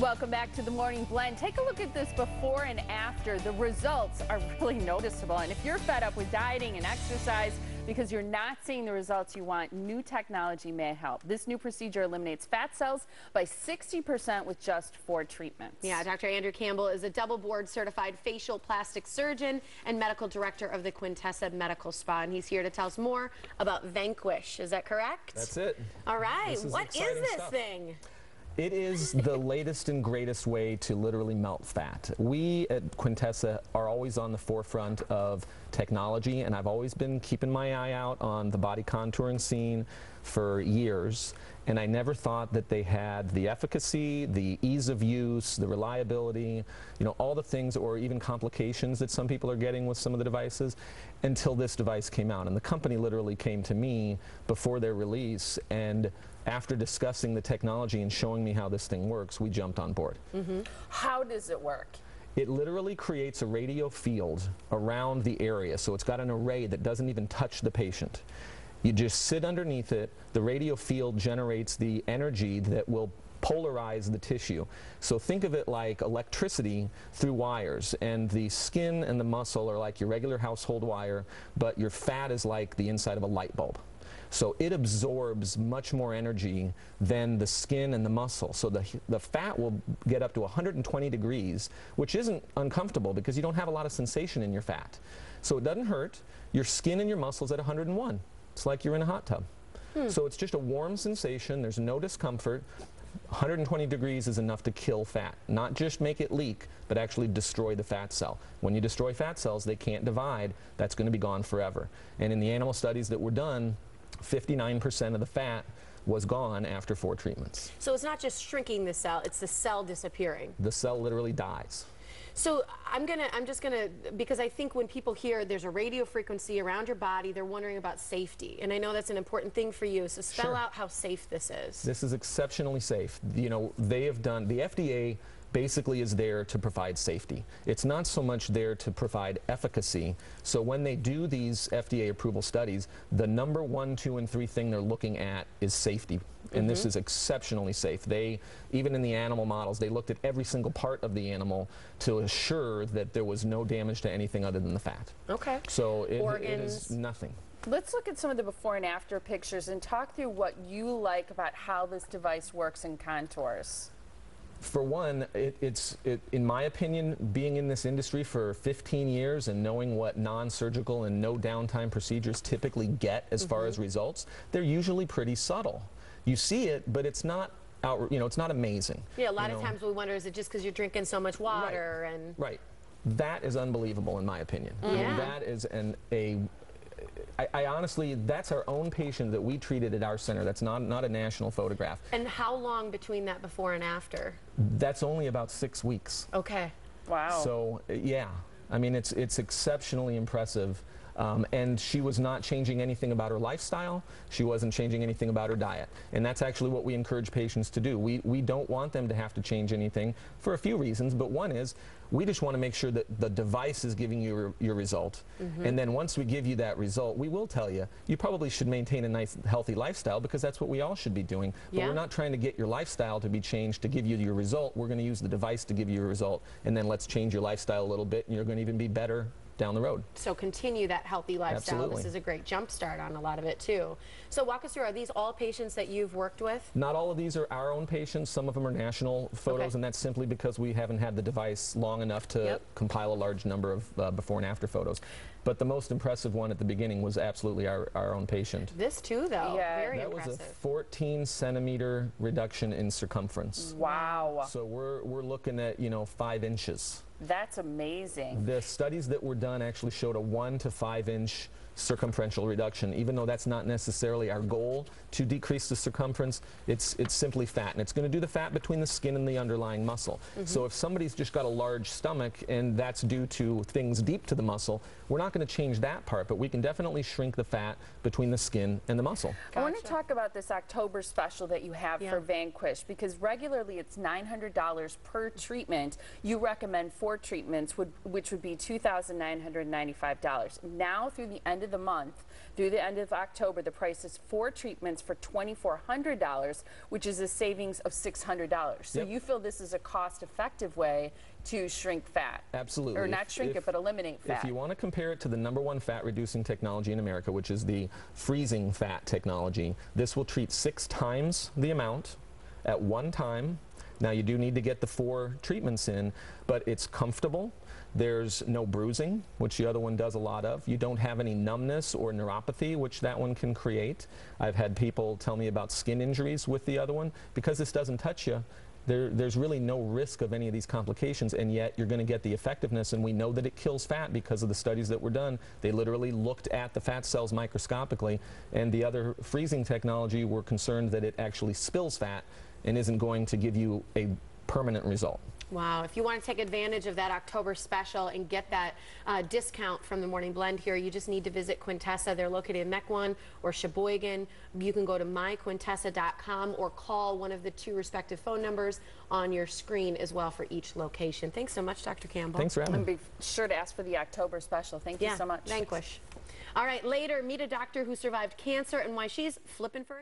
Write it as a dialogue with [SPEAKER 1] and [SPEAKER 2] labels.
[SPEAKER 1] Welcome back to the Morning Blend. Take a look at this before and after. The results are really noticeable. And if you're fed up with dieting and exercise because you're not seeing the results you want, new technology may help. This new procedure eliminates fat cells by 60% with just 4 treatments.
[SPEAKER 2] Yeah, Dr. Andrew Campbell is a double board certified facial plastic surgeon and medical director of the Quintessa Medical Spa. And he's here to tell us more about Vanquish. Is that correct?
[SPEAKER 3] That's it.
[SPEAKER 2] All right. What is this
[SPEAKER 3] stuff.
[SPEAKER 2] thing?
[SPEAKER 3] It is the latest and greatest way to literally melt fat. We at Quintessa are always on the forefront of technology, and I've always been keeping my eye out on the body contouring scene for years, and I never thought that they had the efficacy, the ease of use, the reliability, you know, all the things, or even complications that some people are getting with some of the devices, until this device came out. And the company literally came to me before their release, and after discussing the technology and showing me how this thing works, we jumped on board.
[SPEAKER 1] How does it work?
[SPEAKER 3] It literally creates a radio field around the area, so it's got an array that doesn't even touch the patient. You just sit underneath it, the radio field generates the energy that will polarize the tissue. So think of it like electricity through wires, and the skin and the muscle are like your regular household wire, but your fat is like the inside of a light bulb. So it absorbs much more energy than the skin and the muscle. So the fat will get up to 120 degrees, which isn't uncomfortable because you don't have a lot of sensation in your fat. So it doesn't hurt. Your skin and your muscles at 101. It's like you're in a hot tub. So it's just a warm sensation. There's no discomfort. 120 degrees is enough to kill fat. Not just make it leak, but actually destroy the fat cell. When you destroy fat cells, they can't divide. That's going to be gone forever. And in the animal studies that were done, 59% of the fat was gone after 4 treatments.
[SPEAKER 2] So it's not just shrinking the cell, it's the cell disappearing.
[SPEAKER 3] The cell literally dies.
[SPEAKER 2] So I'm just gonna, because I think when people hear there's a radio frequency around your body, they're wondering about safety. And I know that's an important thing for you, so spell out how safe this is.
[SPEAKER 3] This is exceptionally safe. You know, they have done, the FDA basically is there to provide safety. It's not so much there to provide efficacy. So when they do these FDA approval studies, the number 1, 2, and 3 thing they're looking at is safety. And this is exceptionally safe. They, even in the animal models, they looked at every single part of the animal to assure that there was no damage to anything other than the fat.
[SPEAKER 2] Okay.
[SPEAKER 3] So it is nothing.
[SPEAKER 1] Let's look at some of the before and after pictures and talk through what you like about how this device works and contours.
[SPEAKER 3] For one, in my opinion, being in this industry for 15 years and knowing what non-surgical and no downtime procedures typically get as far as results, they're usually pretty subtle. You see it, but it's not it's not amazing.
[SPEAKER 2] Yeah, a lot of times we wonder, is it just because you're drinking so much water?
[SPEAKER 3] Right. That is unbelievable in my opinion. I mean, that is I honestly, that's our own patient that we treated at our center. That's not a national photograph.
[SPEAKER 2] And how long between that before and after?
[SPEAKER 3] That's only about 6 weeks.
[SPEAKER 2] Okay.
[SPEAKER 1] Wow.
[SPEAKER 3] So yeah, I mean, it's exceptionally impressive. And she was not changing anything about her lifestyle. She wasn't changing anything about her diet. And that's actually what we encourage patients to do. We don't want them to have to change anything for a few reasons, but one is we just want to make sure that the device is giving you your result. And then once we give you that result, we will tell you, you probably should maintain a nice, healthy lifestyle, because that's what we all should be doing. But we're not trying to get your lifestyle to be changed to give you your result. We're going to use the device to give you your result, and then let's change your lifestyle a little bit, and you're going to even be better down the road.
[SPEAKER 2] So continue that healthy lifestyle.
[SPEAKER 3] Absolutely.
[SPEAKER 2] This is a great jump start on a lot of it too. So walk us through, are these all patients that you've worked with?
[SPEAKER 3] Not all of these are our own patients. Some of them are national photos, and that's simply because we haven't had the device long enough to compile a large number of before and after photos. But the most impressive one at the beginning was absolutely our own patient.
[SPEAKER 2] This too, though, very impressive.
[SPEAKER 3] That was a 14-centimeter reduction in circumference.
[SPEAKER 1] Wow.
[SPEAKER 3] So we're looking at, 5 inches.
[SPEAKER 1] That's amazing.
[SPEAKER 3] The studies that were done actually showed a 1 to 5 inch circumferential reduction. Even though that's not necessarily our goal to decrease the circumference, it's simply fat, and it's going to do the fat between the skin and the underlying muscle. So if somebody's just got a large stomach and that's due to things deep to the muscle, we're not going to change that part, but we can definitely shrink the fat between the skin and the muscle.
[SPEAKER 1] I want to talk about this October special that you have for Vanquish, because regularly it's $900 per treatment. You recommend 4 treatments, which would be $2,995. Now through the end of of the month, through the end of October, the price is 4 treatments for $2,400, which is a savings of $600. So you feel this is a cost-effective way to shrink fat?
[SPEAKER 3] Absolutely.
[SPEAKER 1] Or not shrink it, but eliminate fat.
[SPEAKER 3] If you want to compare it to the #1 fat-reducing technology in America, which is the freezing fat technology, this will treat 6 times the amount at one time. Now, you do need to get the 4 treatments in, but it's comfortable. There's no bruising, which the other one does a lot of. You don't have any numbness or neuropathy, which that one can create. I've had people tell me about skin injuries with the other one. Because this doesn't touch you, there's really no risk of any of these complications, and yet you're going to get the effectiveness, and we know that it kills fat because of the studies that were done. They literally looked at the fat cells microscopically, and the other freezing technology were concerned that it actually spills fat and isn't going to give you a permanent result.
[SPEAKER 2] Wow. If you want to take advantage of that October special and get that discount from the Morning Blend here, you just need to visit Quintessa. They're located in Mequon or Sheboygan. You can go to myquintessa.com or call one of the 2 respective phone numbers on your screen as well for each location. Thanks so much, Dr. Campbell.
[SPEAKER 3] Thanks for having me.
[SPEAKER 1] And be sure to ask for the October special. Thank you so much.
[SPEAKER 2] Vanquish. All right, later, meet a doctor who survived cancer and why she's flipping for a